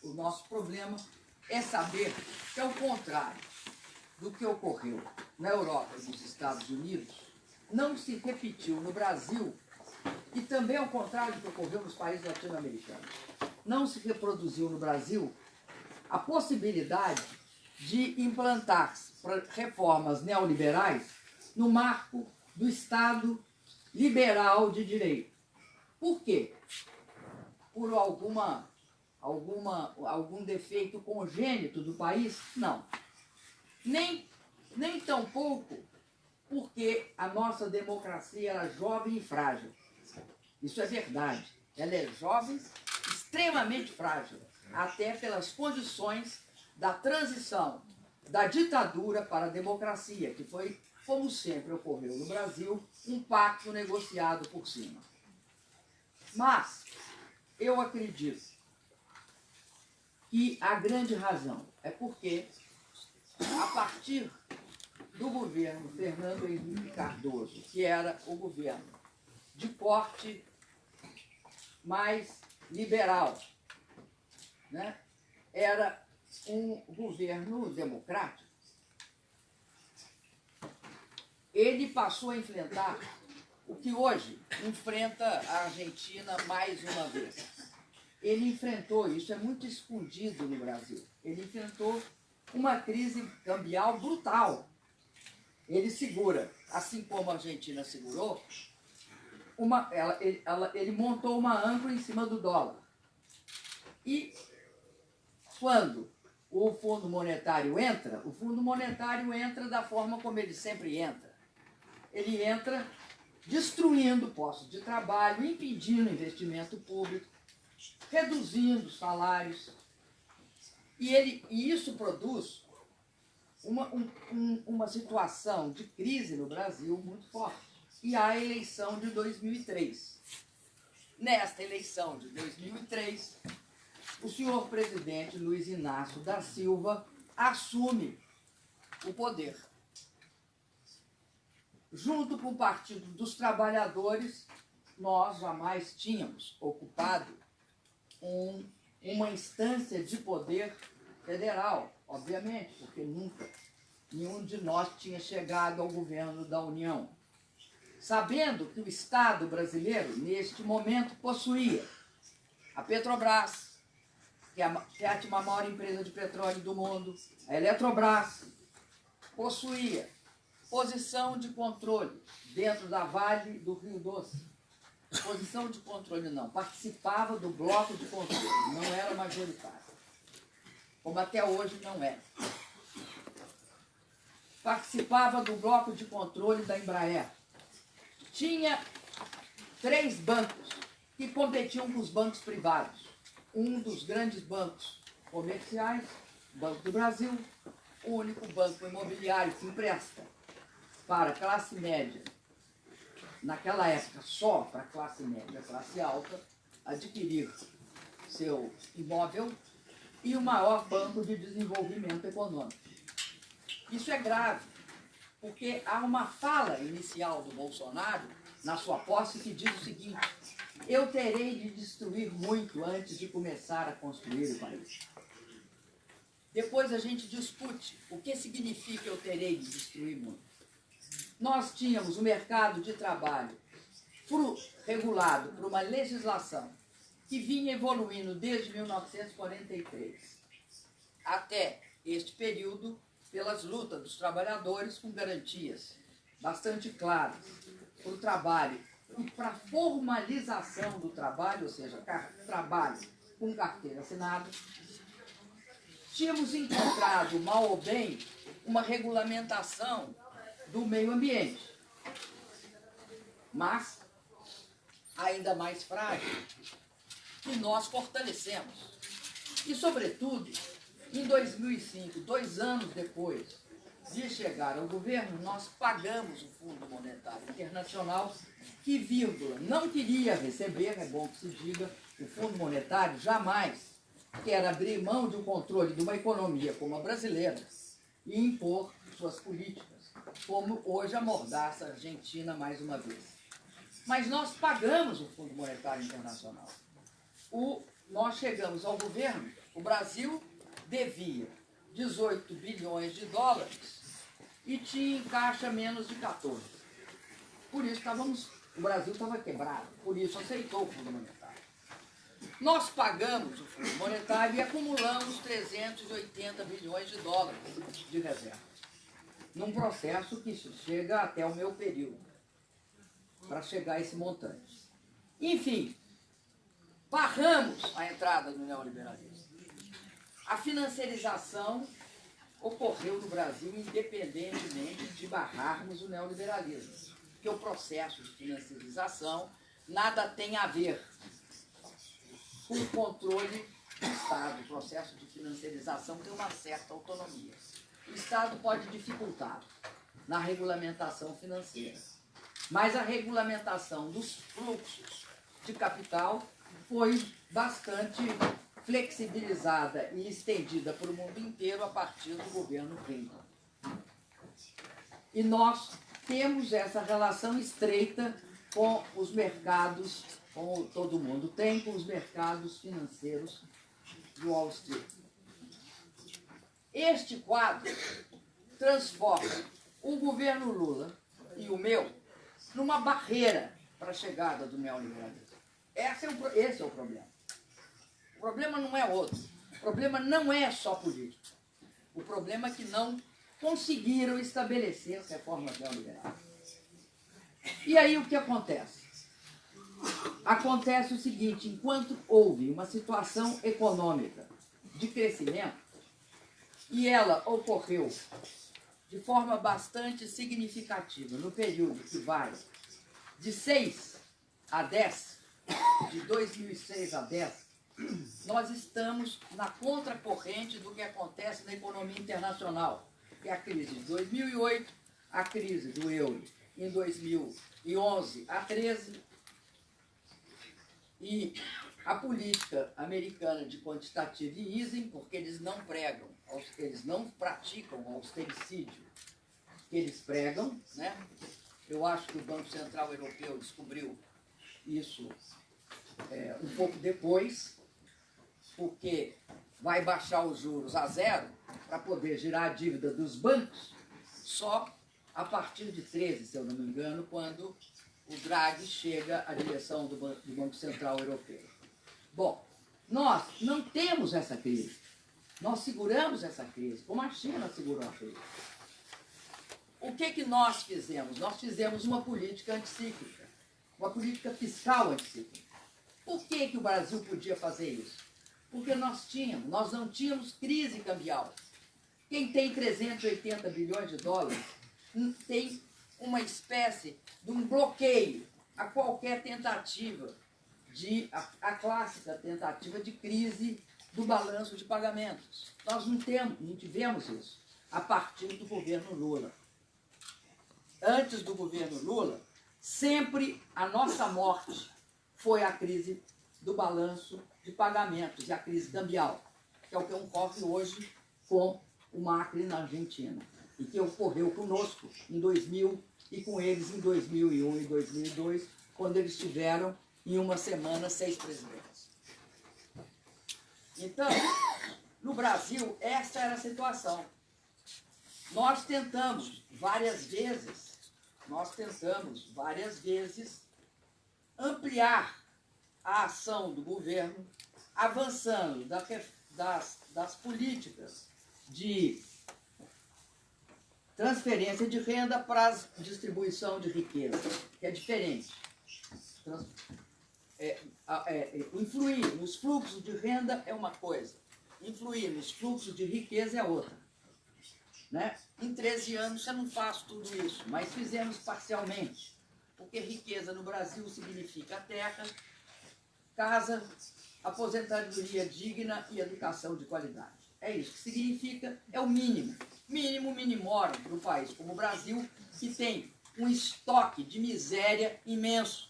o nosso problema é saber que, ao contrário do que ocorreu na Europa e nos Estados Unidos, não se repetiu no Brasil, e também ao contrário do que ocorreu nos países latino-americanos, não se reproduziu no Brasil a possibilidade de implantar reformas neoliberais no marco do Estado liberal de direito. Por quê? Por algum defeito congênito do país? Não. Nem tampouco porque a nossa democracia era jovem e frágil. Isso é verdade. Ela é jovem, extremamente frágil, até pelas condições da transição da ditadura para a democracia, que foi, como sempre ocorreu no Brasil, um pacto negociado por cima. Mas eu acredito que a grande razão é porque, a partir do governo Fernando Henrique Cardoso, que era o governo de corte mais liberal, né? Era um governo democrático, ele passou a enfrentar o que hoje enfrenta a Argentina mais uma vez. Ele enfrentou, isso é muito escondido no Brasil, ele enfrentou uma crise cambial brutal. Ele segura, assim como a Argentina segurou, ele montou uma âncora em cima do dólar. E quando o Fundo Monetário entra, o Fundo Monetário entra da forma como ele sempre entra. Ele entra destruindo postos de trabalho, impedindo investimento público, reduzindo salários. E isso produz uma situação de crise no Brasil muito forte. E há a eleição de 2003. Nesta eleição de 2003, o senhor presidente Luiz Inácio da Silva assume o poder. Junto com o Partido dos Trabalhadores, nós jamais tínhamos ocupado uma instância de poder federal, obviamente, porque nunca nenhum de nós tinha chegado ao governo da União. Sabendo que o Estado brasileiro, neste momento, possuía a Petrobras, que é a sétima maior empresa de petróleo do mundo, a Eletrobras, possuía posição de controle dentro da Vale do Rio Doce. Posição de controle não, participava do bloco de controle, não era majoritário, como até hoje não é. Participava do bloco de controle da Embraer. Tinha 3 bancos que competiam com os bancos privados. Um dos grandes bancos comerciais, Banco do Brasil, o único banco imobiliário que empresta para a classe média, naquela época só para a classe média, classe alta, adquirir seu imóvel, e o maior banco de desenvolvimento econômico. Isso é grave, porque há uma fala inicial do Bolsonaro, na sua posse, que diz o seguinte: eu terei de destruir muito antes de começar a construir o país. Depois a gente discute o que significa eu terei de destruir muito. Nós tínhamos o mercado de trabalho regulado por uma legislação que vinha evoluindo desde 1943 até este período, pelas lutas dos trabalhadores com garantias bastante claras para o trabalho e para a formalização do trabalho, ou seja, trabalho com carteira assinada. Tínhamos encontrado, mal ou bem, uma regulamentação do meio ambiente, mas ainda mais frágil, que nós fortalecemos. E, sobretudo, em 2005, 2 anos depois de chegar ao governo, nós pagamos o Fundo Monetário Internacional, que, vírgula, não queria receber, é bom que se diga, o Fundo Monetário jamais quer abrir mão de um controle de uma economia como a brasileira e impor suas políticas, como hoje amordaça a Argentina mais uma vez. Mas nós pagamos o Fundo Monetário Internacional. Nós chegamos ao governo O Brasil devia 18 bilhões de dólares e tinha em caixa menos de 14. Por isso o Brasil estava quebrado, por isso aceitou o Fundo Monetário. Nós pagamos o Fundo Monetário e acumulamos 380 bilhões de dólares de reserva, num processo que chega até o meu período, para chegar a esse montante. Enfim, barramos a entrada no neoliberalismo. A financiarização ocorreu no Brasil independentemente de barrarmos o neoliberalismo, porque o processo de financiarização nada tem a ver com o controle do Estado. O processo de financiarização tem uma certa autonomia. O Estado pode dificultar na regulamentação financeira, mas a regulamentação dos fluxos de capital foi bastante flexibilizada e estendida para o mundo inteiro a partir do governo Clinton. E nós temos essa relação estreita com os mercados, como todo mundo tem, com os mercados financeiros do Wall Street. Este quadro transforma o governo Lula e o meu numa barreira para a chegada do neoliberalismo. Esse é o problema. O problema não é outro. O problema não é só político. O problema é que não conseguiram estabelecer reformas neoliberais. E aí o que acontece? Acontece o seguinte: enquanto houve uma situação econômica de crescimento, e ela ocorreu de forma bastante significativa no período que vai de 6 a 10, de 2006 a 10, nós estamos na contracorrente do que acontece na economia internacional, que é a crise de 2008, a crise do euro em 2011 a 13, e a política americana de quantitative easing, porque eles não praticam o austericídio que eles pregam, né? Eu acho que o Banco Central Europeu descobriu isso um pouco depois, porque vai baixar os juros a zero para poder girar a dívida dos bancos só a partir de 13, se eu não me engano, quando o Draghi chega à direção do Banco Central Europeu. Bom, nós não temos essa crise. Nós seguramos essa crise, como a China segurou a crise. O que nós fizemos? Nós fizemos uma política anticíclica, uma política fiscal anticíclica. Por que o Brasil podia fazer isso? Porque nós não tínhamos crise cambial. Quem tem 380 bilhões de dólares tem uma espécie de um bloqueio a qualquer tentativa, a clássica tentativa de crise do balanço de pagamentos. Nós não tivemos isso a partir do governo Lula. Antes do governo Lula, sempre a nossa morte foi a crise do balanço de pagamentos e a crise cambial, que é o que ocorre hoje com o Macri na Argentina, e que ocorreu conosco em 2000 e com eles em 2001 e 2002, quando eles tiveram, em uma semana, 6 presidentes. Então, no Brasil, essa era a situação. Nós tentamos várias vezes ampliar a ação do governo, avançando das políticas de transferência de renda para a distribuição de riqueza, que é diferente. Influir nos fluxos de renda é uma coisa, influir nos fluxos de riqueza é outra. Né? Em 13 anos você não faz tudo isso, mas fizemos parcialmente, porque riqueza no Brasil significa terra, casa, aposentadoria digna e educação de qualidade. É isso que significa, é o mínimo. Mínimo minimorum para um país como o Brasil, que tem um estoque de miséria imenso,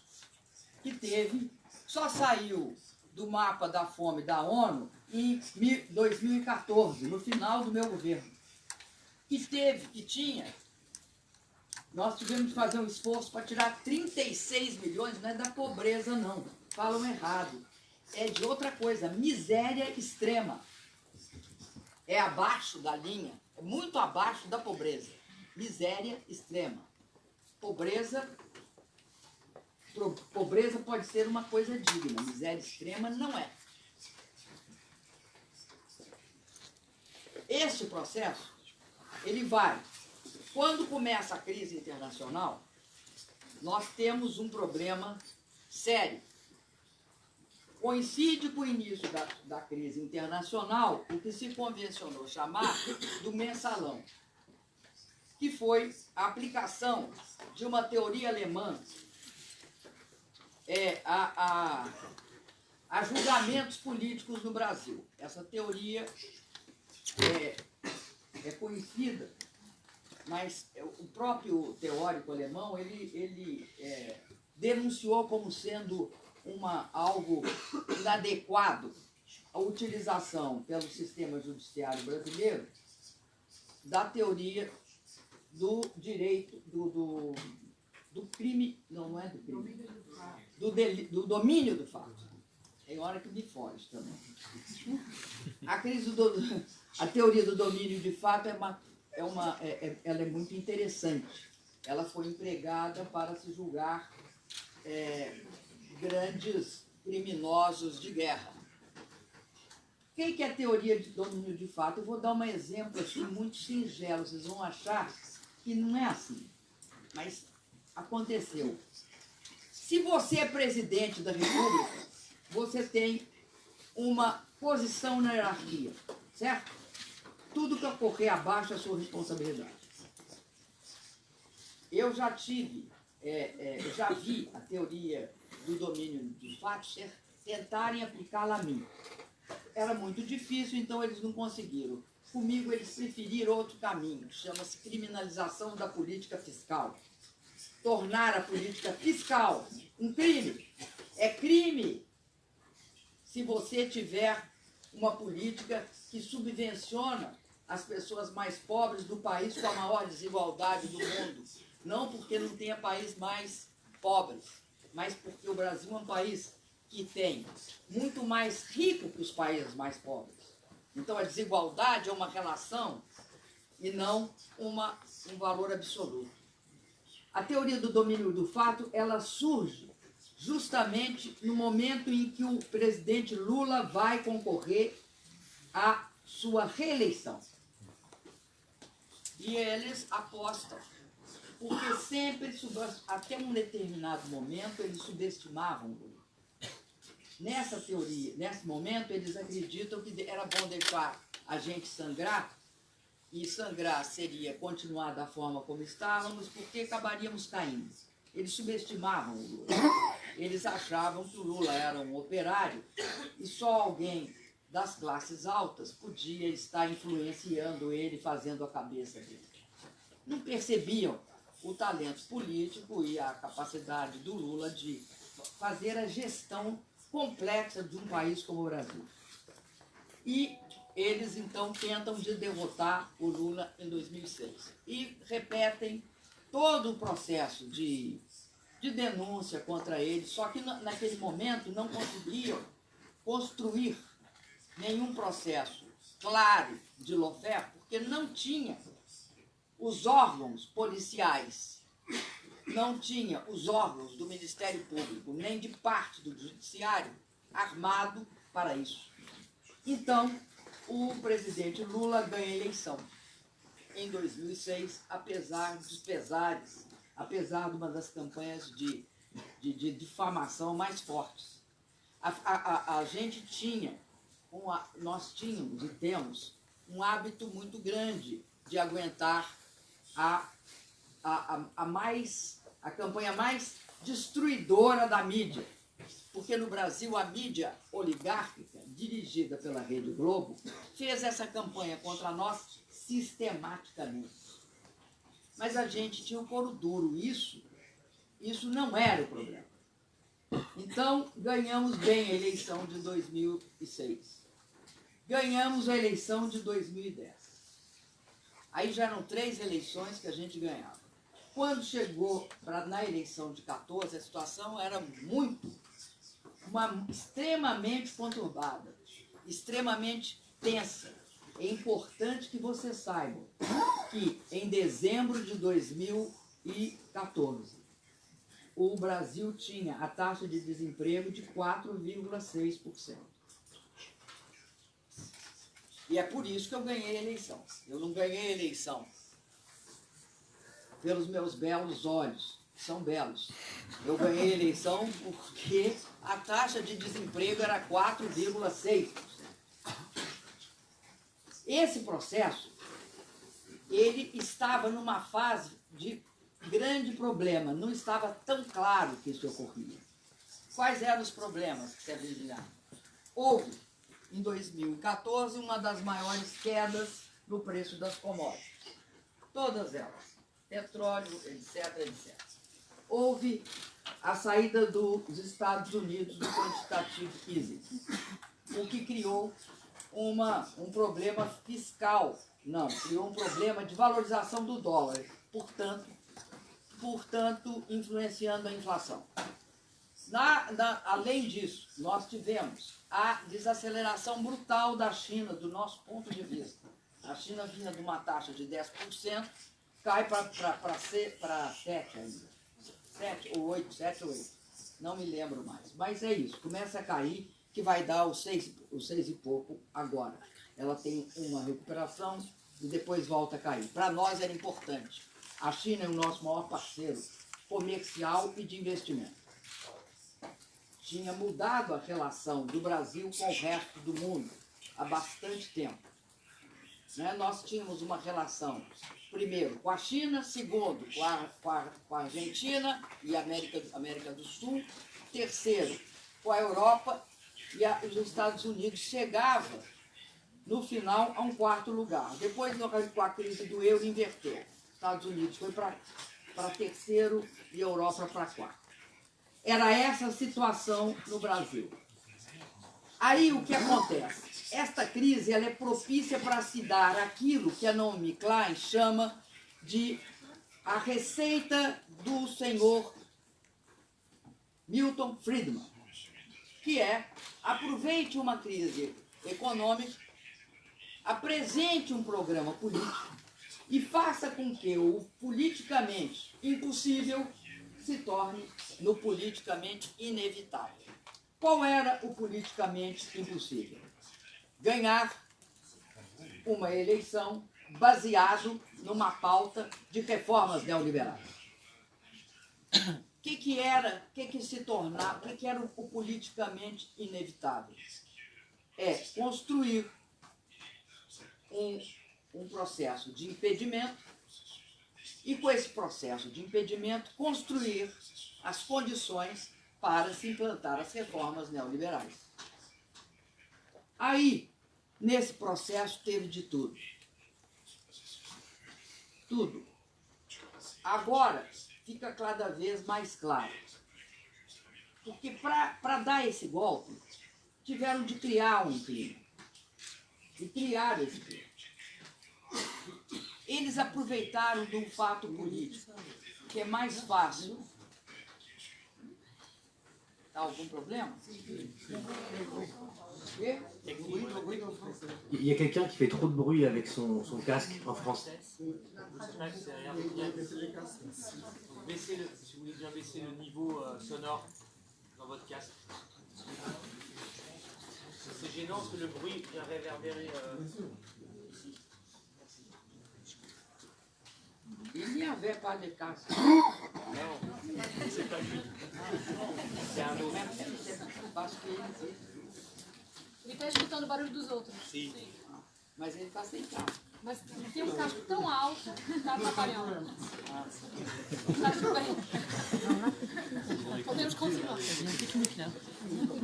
que só saiu do mapa da fome da ONU em 2014, no final do meu governo. Nós tivemos que fazer um esforço para tirar 36 milhões, não é da pobreza não, falam errado, é de outra coisa, miséria extrema. é abaixo da linha, é muito abaixo da pobreza. Miséria extrema. Pobreza pode ser uma coisa digna, miséria extrema não é. Este processo, ele vai. Quando começa a crise internacional, nós temos um problema sério. Coincide com o início da crise internacional o que se convencionou chamar do mensalão, que foi a aplicação de uma teoria alemã a julgamentos políticos no Brasil. Essa teoria é conhecida, mas o próprio teórico alemão ele denunciou como sendo algo inadequado a utilização pelo sistema judiciário brasileiro da teoria do direito do crime, não é do crime, do domínio do fato. Tem hora que me foge também. A teoria do domínio de fato ela é muito interessante. Ela foi empregada para se julgar grandes criminosos de guerra. O que é a teoria de domínio de fato? Eu vou dar um exemplo assim, muito singelo. Vocês vão achar que não é assim, mas aconteceu. Se você é presidente da República, você tem uma posição na hierarquia, certo? Tudo que ocorrer abaixo é a sua responsabilidade. Eu já já vi a teoria do domínio de fato tentarem aplicá-la a mim. Era muito difícil, então eles não conseguiram. Comigo eles preferiram outro caminho, que chama-se criminalização da política fiscal. Tornar a política fiscal um crime. É crime se você tiver uma política que subvenciona as pessoas mais pobres do país com a maior desigualdade do mundo. Não porque não tenha país mais pobres, mas porque o Brasil é um país que tem muito mais rico que os países mais pobres. Então a desigualdade é uma relação e não um valor absoluto. A teoria do domínio do fato, ela surge justamente no momento em que o presidente Lula vai concorrer à sua reeleição. E eles apostam, porque sempre, até um determinado momento, eles subestimavam o Lula. Nessa teoria, nesse momento, eles acreditam que era bom deixar a gente sangrar, e sangrar seria continuar da forma como estávamos, porque acabaríamos caindo. Eles subestimavam o Lula. Eles achavam que o Lula era um operário e só alguém das classes altas podia estar influenciando ele, fazendo a cabeça dele. Não percebiam o talento político e a capacidade do Lula de fazer a gestão complexa de um país como o Brasil. E eles, então, tentam de derrotar o Lula em 2006. E repetem todo o processo de denúncia contra ele, só que naquele momento não conseguiam construir nenhum processo claro de lawfare, porque não tinha os órgãos policiais, não tinha os órgãos do Ministério Público, nem de parte do Judiciário armado para isso. Então, o presidente Lula ganha a eleição em 2006, apesar dos pesares, apesar de uma das campanhas de difamação mais fortes. A gente nós tínhamos e temos um hábito muito grande de aguentar a campanha mais destruidora da mídia. Porque no Brasil a mídia oligárquica, dirigida pela Rede Globo, fez essa campanha contra nós sistematicamente. Mas a gente tinha um couro duro, isso não era o problema. Então, ganhamos bem a eleição de 2006. Ganhamos a eleição de 2010. Aí já eram 3 eleições que a gente ganhava. Quando chegou na eleição de 14, a situação era extremamente conturbada, extremamente tensa. é importante que você saiba que em dezembro de 2014, o Brasil tinha a taxa de desemprego de 4,6%. E é por isso que eu ganhei a eleição. Eu não ganhei a eleição pelos meus belos olhos, que são belos. Eu ganhei a eleição porque a taxa de desemprego era 4,6%. Esse processo, ele estava numa fase de grande problema, não estava tão claro que isso ocorria. Quais eram os problemas que se avizinhavam? Houve, em 2014, uma das maiores quedas no preço das commodities. Todas elas. Petróleo, etc, etc. Houve a saída dos Estados Unidos do quantitative easing, o que criou um problema fiscal. Não, criou um problema de valorização do dólar, portanto influenciando a inflação. Além disso, nós tivemos a desaceleração brutal da China, do nosso ponto de vista. A China vinha de uma taxa de 10%, cai para 7 ainda. 7 ou 8, não me lembro mais. Mas é isso, começa a cair, que vai dar os 6 e pouco agora. Ela tem uma recuperação e depois volta a cair. Para nós era importante. A China é o nosso maior parceiro comercial e de investimento. Tinha mudado a relação do Brasil com o resto do mundo há bastante tempo. Né? Nós tínhamos uma relação, primeiro, com a China, segundo, com a Argentina e a América do Sul, terceiro, com a Europa, e os Estados Unidos chegava, no final, a um quarto lugar. Depois, com a crise do euro, inverteu. Estados Unidos foi para terceiro e a Europa para quarto. Era essa a situação no Brasil. Aí o que acontece? Esta crise ela é propícia para se dar aquilo que a Naomi Klein chama de a receita do senhor Milton Friedman, que é: aproveite uma crise econômica, apresente um programa político e faça com que o politicamente impossível se torne no politicamente inevitável. Qual era o politicamente impossível? Ganhar uma eleição baseado numa pauta de reformas neoliberais. O que era o politicamente inevitável? É construir um processo de impedimento e, com esse processo de impedimento, construir as condições para se implantar as reformas neoliberais. Aí, nesse processo, teve de tudo. Tudo. Agora, fica cada vez mais claro. Porque para dar esse golpe, tiveram de criar um clima. E criaram esse clima. Eles aproveitaram de um fato político, que é mais fácil. Tá algum problema? Il y a quelqu'un qui fait trop de bruit avec son casque en France. Si vous voulez bien baisser le niveau sonore dans votre casque. C'est gênant parce que le bruit vient réverbérer ici. Il n'y avait pas de casque. Non, c'est pas lui. C'est un autre. Parce que Ele está escutando o barulho dos outros. Sim. mas ele está sem casco. Mas tem um casco tão alto que está atrapalhando. Está tudo bem. Podemos continuar.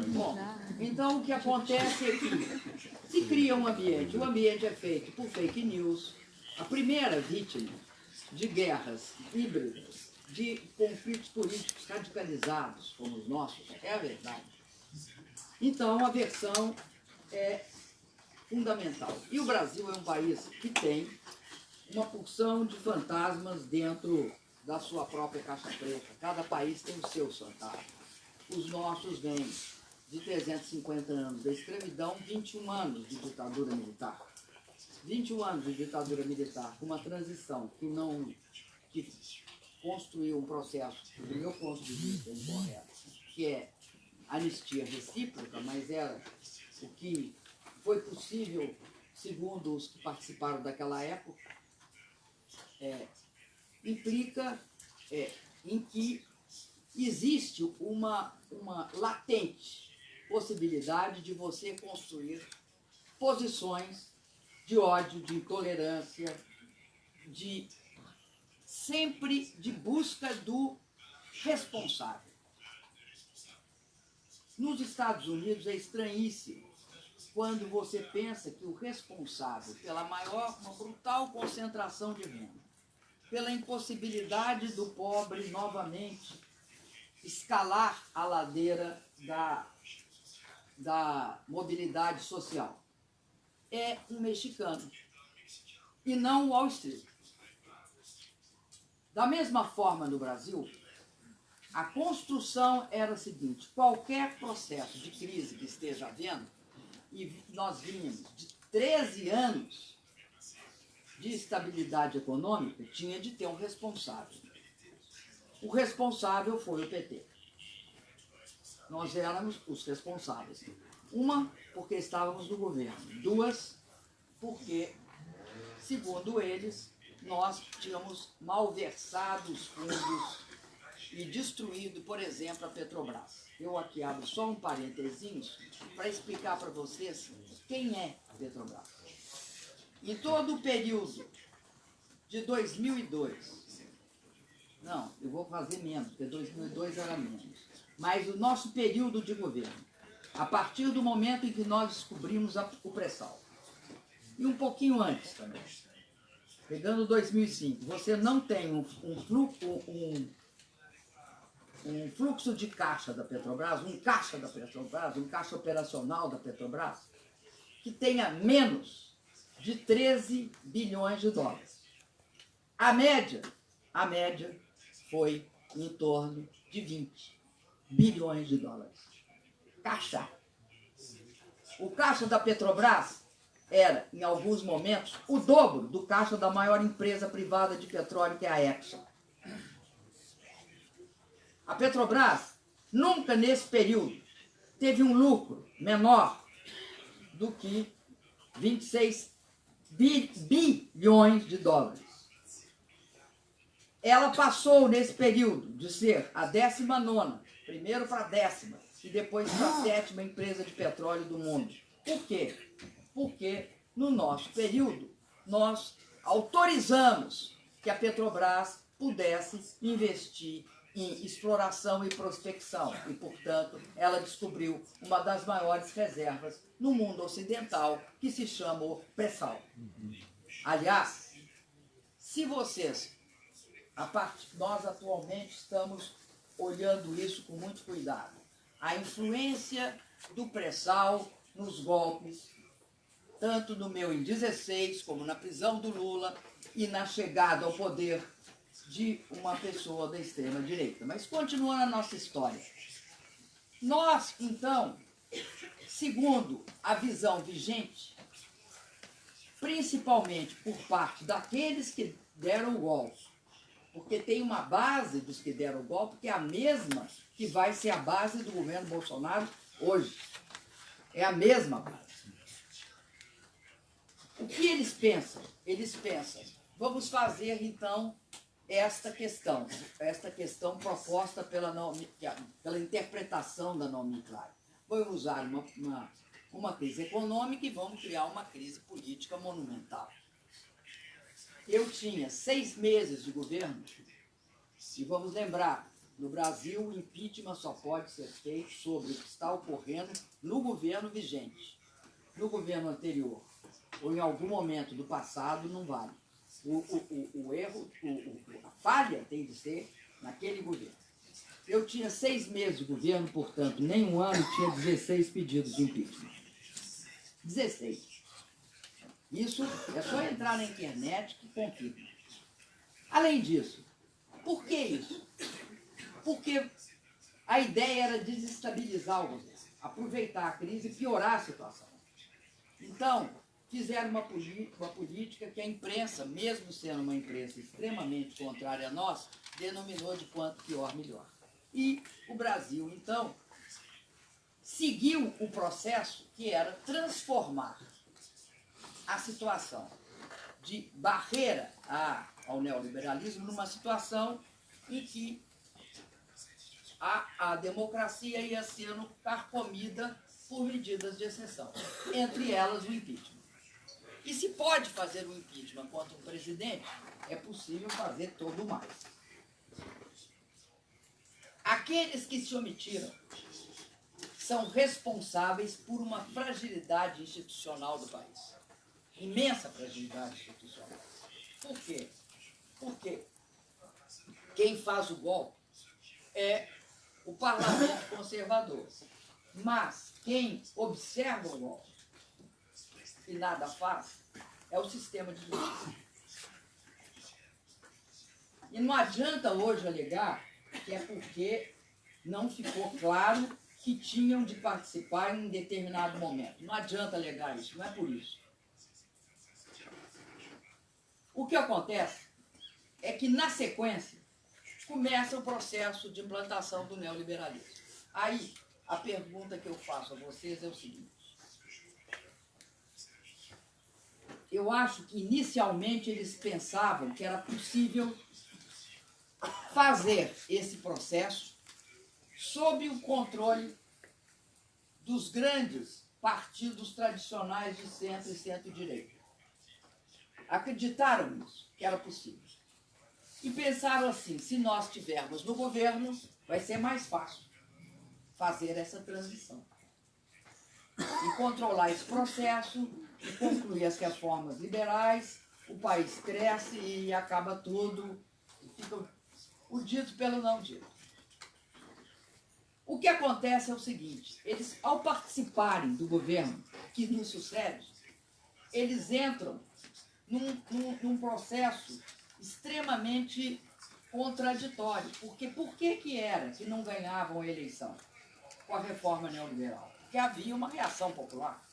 Bom, então o que acontece é que se cria um ambiente, o ambiente é feito por fake news. A primeira vítima de guerras híbridas, de conflitos políticos radicalizados, como os nossos, é a verdade. Então a versão é fundamental. E o Brasil é um país que tem uma porção de fantasmas dentro da sua própria caixa preta. Cada país tem os seus fantasmas. Os nossos vêm de 350 anos da escravidão, 21 anos de ditadura militar. 21 anos de ditadura militar, com uma transição que construiu um processo, do meu ponto de vista, incorreto, que é anistia recíproca, mas era o que foi possível, segundo os que participaram daquela época, implica em que existe uma latente possibilidade de você construir posições de ódio, de intolerância, sempre de busca do responsável. Nos Estados Unidos é estranhíssimo quando você pensa que o responsável pela uma brutal concentração de renda, pela impossibilidade do pobre novamente escalar a ladeira da mobilidade social, é um mexicano e não Wall Street. Da mesma forma, no Brasil, a construção era a seguinte: qualquer processo de crise que esteja havendo, e nós vínhamos de 13 anos de estabilidade econômica, tinha de ter um responsável. O responsável foi o PT. Nós éramos os responsáveis. Uma, porque estávamos no governo. Duas, porque, segundo eles, nós tínhamos malversado os fundos e destruído, por exemplo, a Petrobras. Eu aqui abro só um parênteses para explicar para vocês quem é a Petrobras. Em todo o período de 2002, não, eu vou fazer menos, porque 2002 era menos, mas o nosso período de governo, a partir do momento em que nós descobrimos o pré-sal, e um pouquinho antes também, pegando 2005, você não tem um fluxo de caixa da Petrobras, um caixa da Petrobras, um caixa operacional da Petrobras, que tenha menos de 13 bilhões de dólares. A média foi em torno de 20 bilhões de dólares. Caixa. O caixa da Petrobras era, em alguns momentos, o dobro do caixa da maior empresa privada de petróleo, que é a Exxon. A Petrobras nunca nesse período teve um lucro menor do que 26 bilhões de dólares. Ela passou nesse período de ser a 19ª, primeiro para a 10ª e depois para a 7ª empresa de petróleo do mundo. Por quê? Porque no nosso período nós autorizamos que a Petrobras pudesse investir em exploração e prospecção e, portanto, ela descobriu uma das maiores reservas no mundo ocidental, que se chama o pré-sal. Aliás, se vocês, nós atualmente estamos olhando isso com muito cuidado, a influência do pré-sal nos golpes, tanto no meu em 16, como na prisão do Lula e na chegada ao poder de uma pessoa da extrema-direita. Mas continuando a nossa história. Nós, então, segundo a visão vigente, principalmente por parte daqueles que deram o golpe, porque tem uma base dos que deram o golpe que é a mesma que vai ser a base do governo Bolsonaro hoje. É a mesma base. O que eles pensam? Eles pensam, vamos fazer, então, esta questão proposta pela interpretação da nomenclária. Vamos usar uma crise econômica e vamos criar uma crise política monumental. Eu tinha 6 meses de governo, e vamos lembrar, no Brasil o impeachment só pode ser feito sobre o que está ocorrendo no governo vigente. No governo anterior, ou em algum momento do passado, não vale. O erro, a falha tem de ser naquele governo. Eu tinha 6 meses de governo, portanto, nem um ano, tinha 16 pedidos de impeachment. 16. Isso é só entrar na internet que confirma. Além disso, por que isso? Porque a ideia era desestabilizar o governo, aproveitar a crise e piorar a situação. Então, fizeram uma política que a imprensa, mesmo sendo uma imprensa extremamente contrária a nós, denominou de quanto pior, melhor. E o Brasil, então, seguiu o processo que era transformar a situação de barreira ao neoliberalismo numa situação em que a democracia ia sendo carcomida por medidas de exceção, entre elas o impeachment. E se pode fazer um impeachment contra um presidente, é possível fazer todo o mais. Aqueles que se omitiram são responsáveis por uma fragilidade institucional do país. Imensa fragilidade institucional. Por quê? Porque quem faz o golpe é o parlamento conservador. Mas quem observa o golpe e nada faz é o sistema de justiça. E não adianta hoje alegar que é porque não ficou claro que tinham de participar em um determinado momento. Não adianta alegar isso, não é por isso. O que acontece é que, na sequência, começa o processo de implantação do neoliberalismo. Aí, a pergunta que eu faço a vocês é o seguinte. Eu acho que, inicialmente, eles pensavam que era possível fazer esse processo sob o controle dos grandes partidos tradicionais de centro e centro-direita. Acreditaram nisso, que era possível. E pensaram assim, se nós estivermos no governo, vai ser mais fácil fazer essa transição. E controlar esse processo, e concluir as reformas liberais, o país cresce e acaba tudo, e fica o dito pelo não dito. O que acontece é o seguinte, eles, ao participarem do governo que nos sucede, eles entram num processo extremamente contraditório. Porque por que era que não ganhavam a eleição com a reforma neoliberal? Porque havia uma reação popular.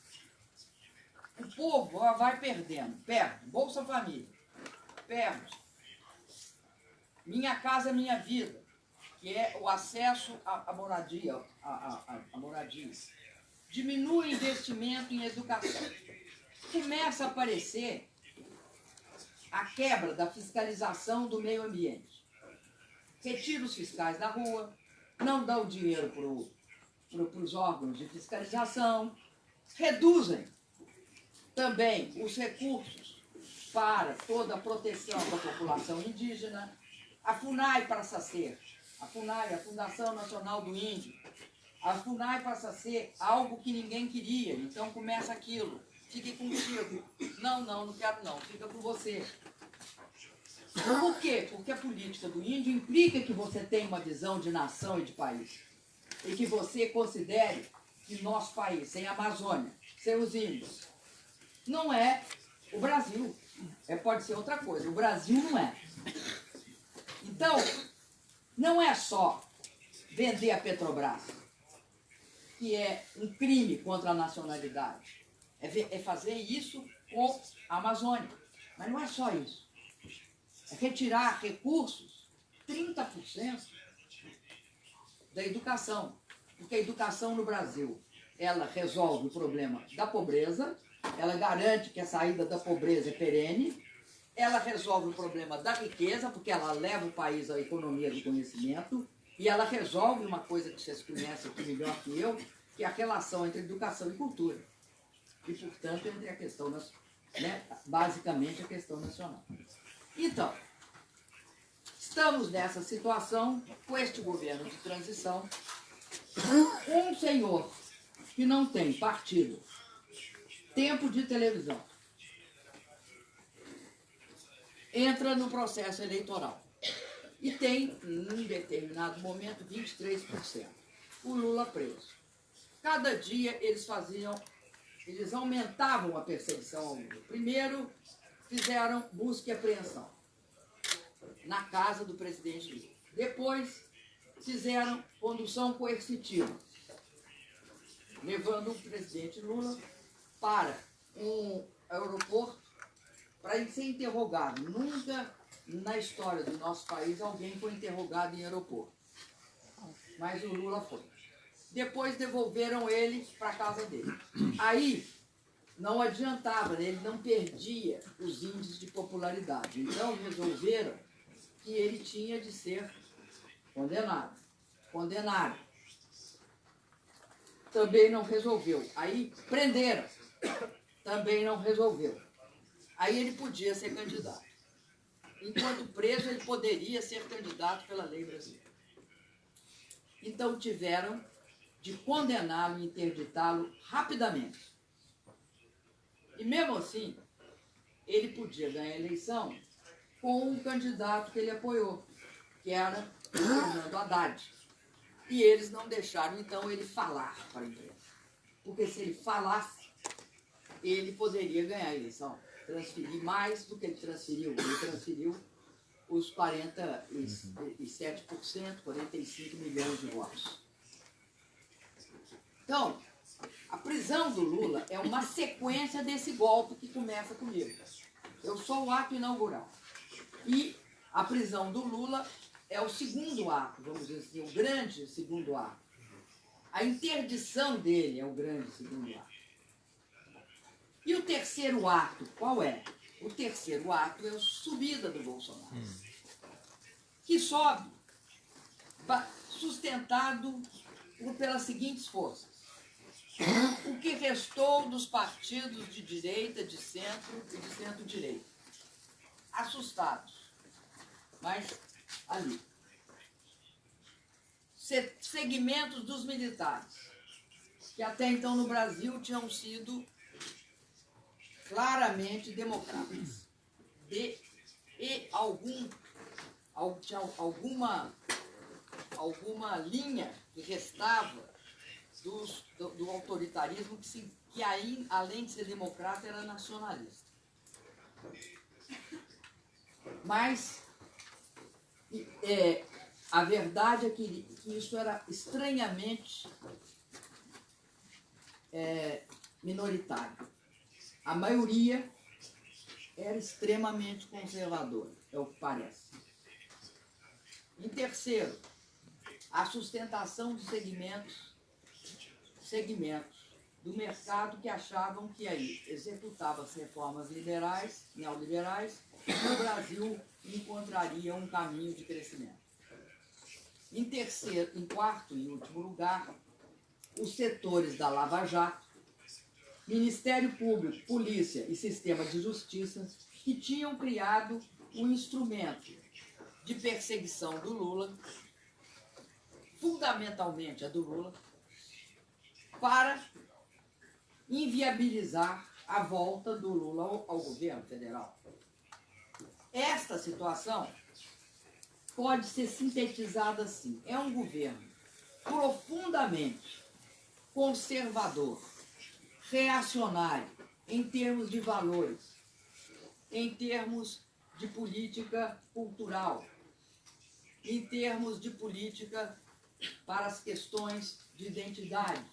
O povo vai perdendo, perde Bolsa Família, perde Minha Casa Minha Vida, que é o acesso à moradia, a moradia. Diminui o investimento em educação. Começa a aparecer a quebra da fiscalização do meio ambiente. Retira os fiscais da rua, não dá o dinheiro para os órgãos de fiscalização, reduzem também os recursos para toda a proteção da população indígena. A FUNAI passa a ser, a FUNAI, a Fundação Nacional do Índio, a FUNAI passa a ser algo que ninguém queria, então começa aquilo. Fique contigo. Não quero não, fica com você. Por quê? Porque a política do índio implica que você tenha uma visão de nação e de país. E que você considere que nosso país, sem a Amazônia, sem os índios, não é o Brasil. Pode ser outra coisa. O Brasil não é. Então, não é só vender a que é um crime contra a nacionalidade. É fazer isso com a Amazônia. Mas não é só isso. É retirar recursos, 30% da educação. Porque a educação no Brasil, ela resolve o problema da pobreza, ela garante que a saída da pobreza é perene, ela resolve o problema da riqueza, porque ela leva o país à economia do conhecimento, e ela resolve uma coisa que vocês conhecem aqui melhor que eu, que é a relação entre educação e cultura. E, portanto, entre a questão, basicamente a questão nacional. Então, estamos nessa situação, com este governo de transição, um senhor que não tem partido, tempo de televisão, entra no processo eleitoral e tem, num determinado momento, 23%. O Lula preso. Cada dia eles aumentavam a perseguição ao Lula. Primeiro, fizeram busca e apreensão na casa do presidente Lula. Depois, fizeram condução coercitiva, levando o presidente Lula para aeroporto para ser interrogado. Nunca na história do nosso país alguém foi interrogado em aeroporto. Mas o Lula foi. Depois devolveram ele para a casa dele. Aí não adiantava, né? Ele não perdia os índices de popularidade. Então resolveram que ele tinha de ser condenado. Condenaram. Também não resolveu. Aí prenderam. Também não resolveu. Aí ele podia ser candidato. Enquanto preso, ele poderia ser candidato pela lei brasileira. Então tiveram de condená-lo e interditá-lo rapidamente. E mesmo assim, ele podia ganhar a eleição com um candidato que ele apoiou, que era o Fernando Haddad. E eles não deixaram, então, ele falar para a imprensa. Porque se ele falasse, ele poderia ganhar a eleição. Transferir mais do que ele transferiu. Ele transferiu os 47%, 45 milhões de votos. Então, a prisão do Lula é uma sequência desse golpe que começa comigo. Eu sou o ato inaugural. E a prisão do Lula é o segundo ato, vamos dizer assim, o grande segundo ato. A interdição dele é o grande segundo ato. E o terceiro ato, qual é? O terceiro ato é a subida do Bolsonaro. Que sobe, sustentado pelas seguintes forças. O que restou dos partidos de direita, de centro e de centro-direita. Assustados. Mas ali. Segmentos dos militares, que até então no Brasil tinham sido claramente democratas. E tinha alguma linha que restava do autoritarismo que aí, além de ser democrata, era nacionalista. Mas a verdade é que isso era estranhamente minoritário. A maioria era extremamente conservadora, é o que parece. Em terceiro, a sustentação de segmentos do mercado que achavam que aí executava as reformas liberais, neoliberais, e o Brasil encontraria um caminho de crescimento. Em quarto e último lugar, os setores da Lava Jato, Ministério Público, Polícia e Sistema de Justiça, que tinham criado um instrumento de perseguição do Lula, fundamentalmente a do Lula, para inviabilizar a volta do Lula ao governo federal. Esta situação pode ser sintetizada assim. É um governo profundamente conservador, reacionário, em termos de valores, em termos de política cultural, em termos de política para as questões de identidade,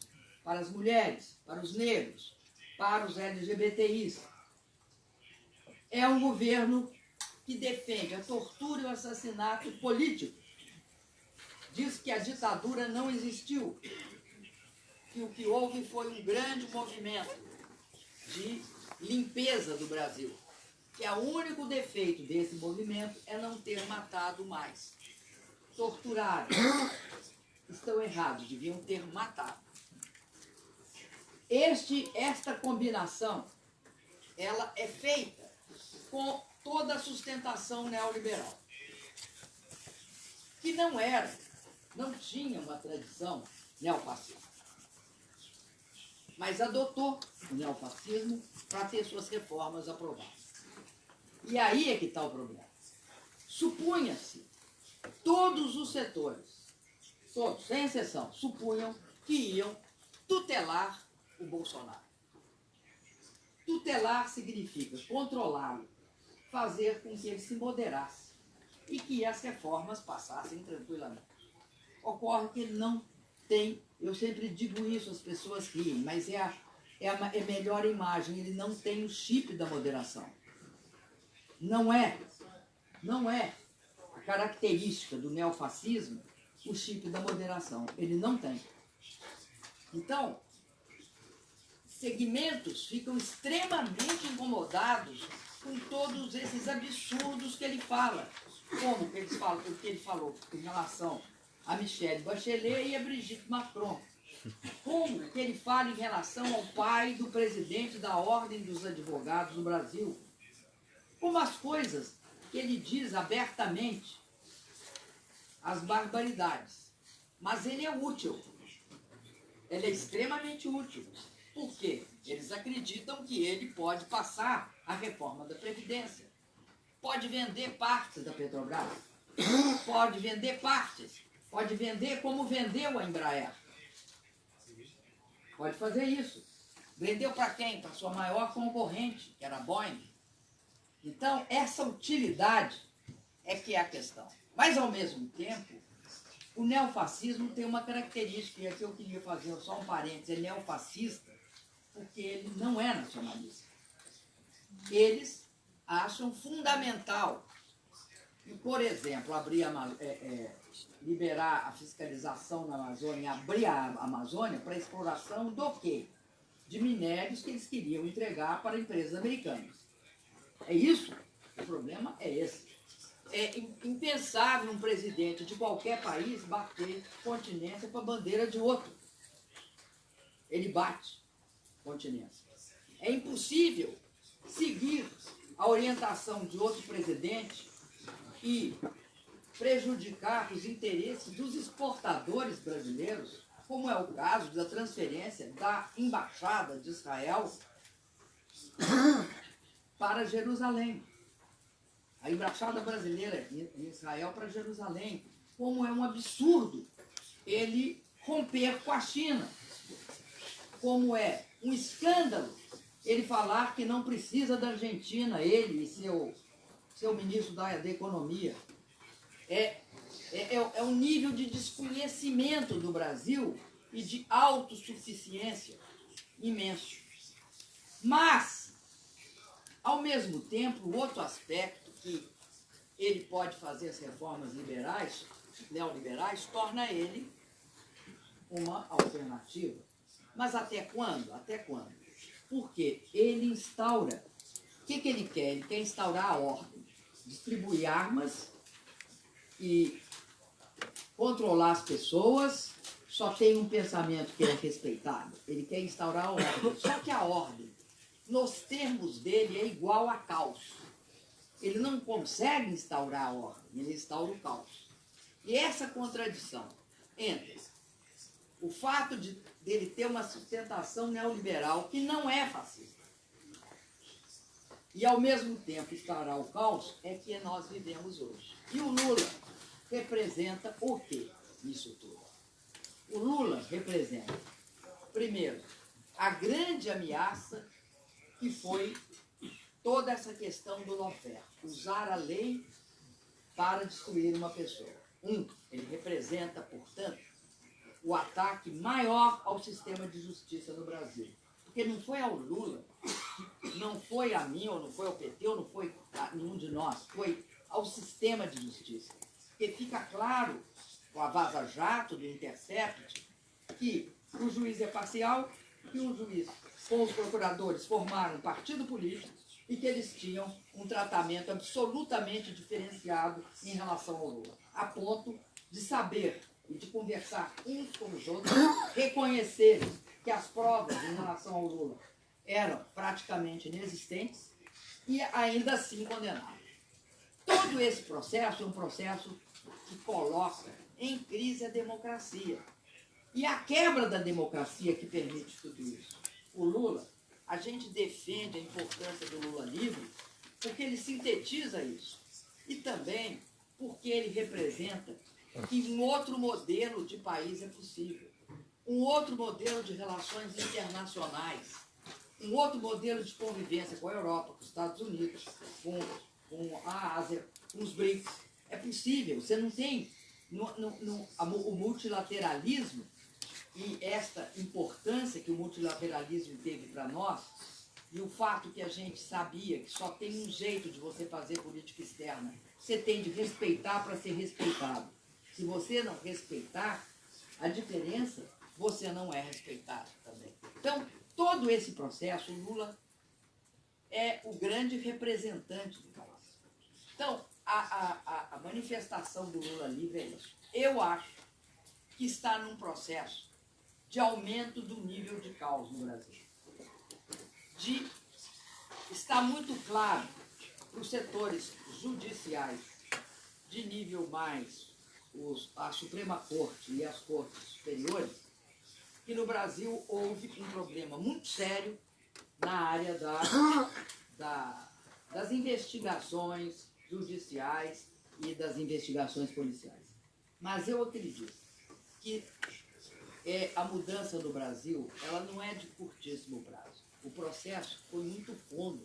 para as mulheres, para os negros, para os LGBTIs. É um governo que defende a tortura e o assassinato político. Diz que a ditadura não existiu, que o que houve foi um grande movimento de limpeza do Brasil, que o único defeito desse movimento é não ter matado mais. Torturaram. Estão errados, deviam ter matado. Esta combinação, ela é feita com toda a sustentação neoliberal, que não tinha uma tradição neofascista, mas adotou o neofascismo para ter suas reformas aprovadas. E aí é que está o problema. Supunha-se, todos os setores, todos, sem exceção, supunham que iam tutelar o Bolsonaro. Tutelar significa controlá-lo, fazer com que ele se moderasse e que as reformas passassem tranquilamente. Ocorre que ele não tem, eu sempre digo isso, as pessoas riem, mas é é melhor imagem. Ele não tem o chip da moderação. Não é a característica do neofascismo o chip da moderação. Ele não tem. Então, segmentos ficam extremamente incomodados com todos esses absurdos que ele fala. Como o que ele falou em relação a Michelle Bachelet e a Brigitte Macron. Como que ele fala em relação ao pai do presidente da Ordem dos Advogados do Brasil. Como as coisas que ele diz abertamente, as barbaridades. Mas ele é útil. Ele é extremamente útil. Por quê? Eles acreditam que ele pode passar a reforma da Previdência. Pode vender partes da Petrobras. Pode vender partes. Pode vender como vendeu a Embraer. Pode fazer isso. Vendeu para quem? Para sua maior concorrente, que era a Boeing. Então, essa utilidade é que é a questão. Mas, ao mesmo tempo, o neofascismo tem uma característica, e aqui eu queria fazer só um parênteses, é neofascista, porque ele não é nacionalista. Eles acham fundamental, e, por exemplo, liberar a fiscalização na Amazônia, abrir a Amazônia para exploração do quê? De minérios que eles queriam entregar para empresas americanas. É isso? O problema é esse. É impensável um presidente de qualquer país bater continência para a bandeira de outro. Ele bate continência. É impossível seguir a orientação de outro presidente e prejudicar os interesses dos exportadores brasileiros, como é o caso da transferência da Embaixada de Israel para Jerusalém. A Embaixada Brasileira em Israel para Jerusalém. Como é um absurdo ele romper com a China. Como é um escândalo ele falar que não precisa da Argentina, ele e seu ministro da Economia. É um nível de desconhecimento do Brasil e de autossuficiência imenso. Mas, ao mesmo tempo, o outro aspecto que ele pode fazer as reformas liberais, neoliberais, torna ele uma alternativa. Mas até quando? Até quando? Porque ele instaura. O que ele quer? Ele quer instaurar a ordem, distribuir armas e controlar as pessoas. Só tem um pensamento que é respeitado. Ele quer instaurar a ordem. Só que a ordem, nos termos dele, é igual a caos. Ele não consegue instaurar a ordem, ele instaura o caos. E essa contradição entre o fato dele ter uma sustentação neoliberal que não é fascista e, ao mesmo tempo, instaurar o caos é que nós vivemos hoje. E o Lula representa o quê nisso tudo? O Lula representa, primeiro, a grande ameaça que foi toda essa questão do lawfare, usar a lei para destruir uma pessoa. Ele representa, portanto, o ataque maior ao sistema de justiça no Brasil. Porque não foi ao Lula, não foi a mim, ou não foi ao PT, ou não foi a nenhum de nós, foi ao sistema de justiça. Porque fica claro, com a Vaza Jato, do Intercept, que o juiz é parcial, que o juiz com os procuradores formaram um partido político e que eles tinham um tratamento absolutamente diferenciado em relação ao Lula, a ponto de saber e de conversar uns com os outros, reconhecerem que as provas em relação ao Lula eram praticamente inexistentes e ainda assim condenaram. Todo esse processo é um processo que coloca em crise a democracia. E a quebra da democracia que permite tudo isso. O Lula, a gente defende a importância do Lula livre porque ele sintetiza isso. E também porque ele representa que um outro modelo de país é possível. Um outro modelo de relações internacionais. Um outro modelo de convivência com a Europa, com os Estados Unidos, com a Ásia, com os BRICS. É possível. Você não tem... o multilateralismo e esta importância que o multilateralismo teve para nós, e o fato que a gente sabia que só tem um jeito de você fazer política externa, você tem de respeitar para ser respeitado. Se você não respeitar, a diferença, você não é respeitado também. Então, todo esse processo, o Lula é o grande representante do país. Então, a manifestação do Lula livre é isso. Eu acho que está num processo de aumento do nível de caos no Brasil. Está muito claro para os setores judiciais de nível mais, a Suprema Corte e as cortes superiores, que no Brasil houve um problema muito sério na área das investigações judiciais e das investigações policiais. Mas eu acredito que a mudança no Brasil, ela não é de curtíssimo prazo. O processo foi muito fundo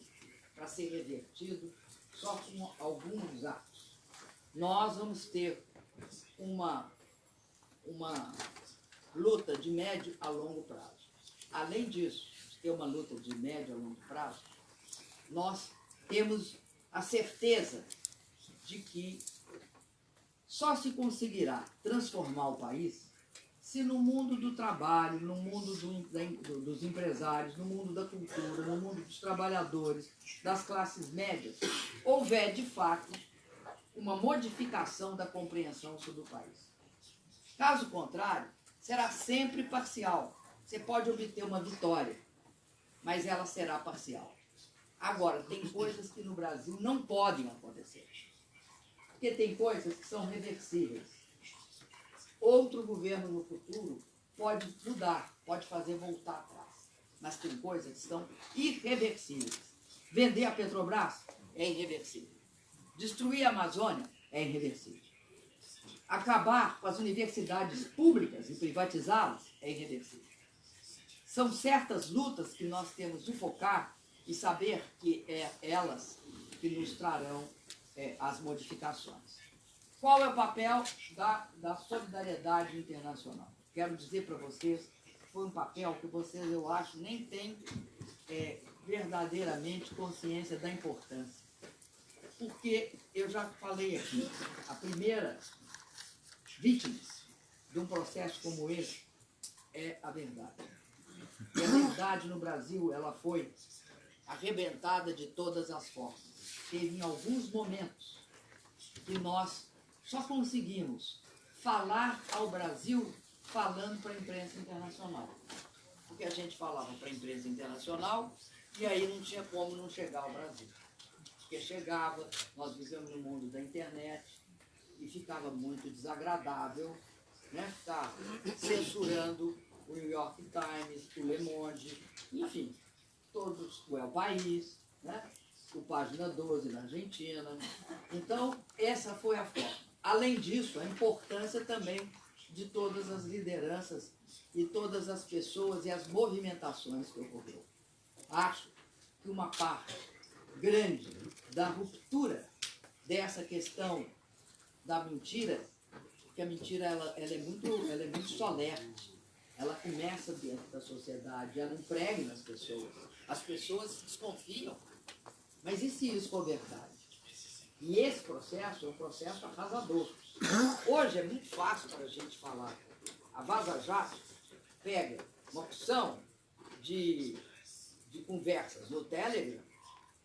para ser revertido só com alguns atos. Nós vamos ter uma luta de médio a longo prazo. Além disso, de ter uma luta de médio a longo prazo, nós temos a certeza de que só se conseguirá transformar o país se no mundo do trabalho, no mundo dos empresários, no mundo da cultura, no mundo dos trabalhadores, das classes médias, houver, de fato, uma modificação da compreensão sobre o país. Caso contrário, será sempre parcial. Você pode obter uma vitória, mas ela será parcial. Agora, tem coisas que no Brasil não podem acontecer. Porque tem coisas que são reversíveis. Outro governo no futuro pode mudar, pode fazer voltar atrás. Mas tem coisas que são irreversíveis. Vender a Petrobras é irreversível. Destruir a Amazônia é irreversível. Acabar com as universidades públicas e privatizá-las é irreversível. São certas lutas que nós temos de focar e saber que é elas que nos trarão as modificações. Qual é o papel da solidariedade internacional? Quero dizer para vocês, foi um papel que vocês, eu acho, nem têm verdadeiramente consciência da importância. Porque eu já falei aqui, a primeira vítima de um processo como esse é a verdade. E a verdade no Brasil, ela foi arrebentada de todas as formas. Teve em alguns momentos que nós só conseguimos falar ao Brasil falando para a imprensa internacional. Porque a gente falava para a imprensa internacional e aí não tinha como não chegar ao Brasil. Porque chegava, nós vivemos no mundo da internet e ficava muito desagradável, né, ficar censurando o New York Times, o Le Monde, enfim, todos, o El País, né, o Página 12 na Argentina. Então, essa foi a forma. Além disso, a importância também de todas as lideranças e todas as pessoas e as movimentações que ocorreram. Acho que uma parte grande da ruptura dessa questão da mentira, porque a mentira ela é muito solerte, ela começa dentro da sociedade, ela impregna as pessoas. As pessoas desconfiam. Mas e se isso for verdade? E esse processo é um processo arrasador. Hoje é muito fácil para a gente falar. A Vaza Jato pega uma opção de conversas no Telegram,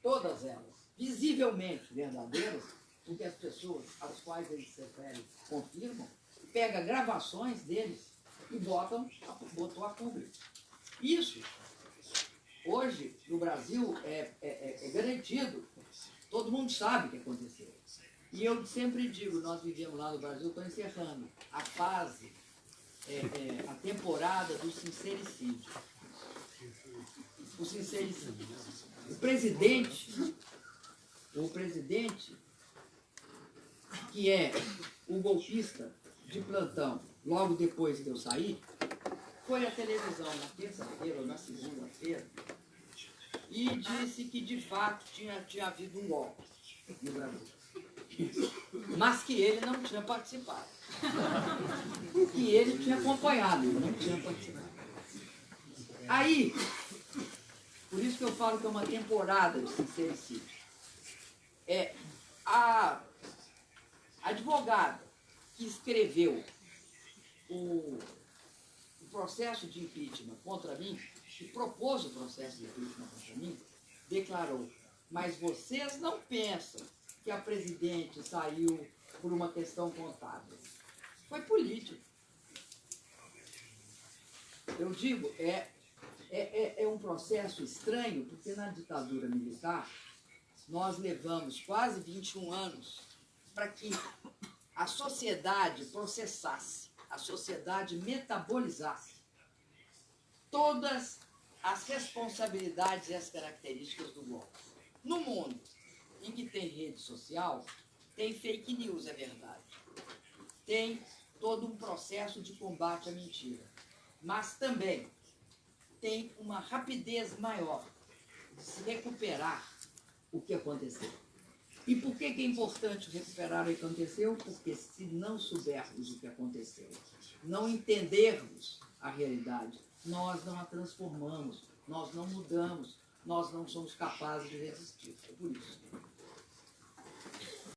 todas elas, visivelmente verdadeiras, porque as pessoas às quais eles se referem confirmam, pega gravações deles e botou a público. Isso, hoje, no Brasil, é garantido. Todo mundo sabe o que aconteceu. E eu sempre digo, nós vivemos lá no Brasil, estou encerrando a fase, a temporada do sincericídio. O sincericídio. O presidente, que é o golpista de plantão, logo depois que eu saí, foi à televisão na terça-feira ou na segunda-feira e disse que, de fato, tinha havido um golpe no Brasil. mas que ele não tinha participado. Que ele tinha acompanhado, ele não tinha participado. Aí, por isso que eu falo que é uma temporada de sincericídio. A advogada que escreveu o processo de impeachment contra mim, que propôs o processo de impeachment contra mim, declarou: mas vocês não pensam que a presidente saiu por uma questão contábil. Foi político. Eu digo, é um processo estranho, porque na ditadura militar nós levamos quase 21 anos para que a sociedade processasse, a sociedade metabolizasse todas as responsabilidades e as características do golpe. No mundo em que tem rede social, tem fake news, é verdade. Tem todo um processo de combate à mentira. Mas também tem uma rapidez maior de se recuperar o que aconteceu. E por que é importante recuperar o que aconteceu? Porque se não soubermos o que aconteceu, não entendermos a realidade, nós não a transformamos, nós não mudamos, nós não somos capazes de resistir. É por isso.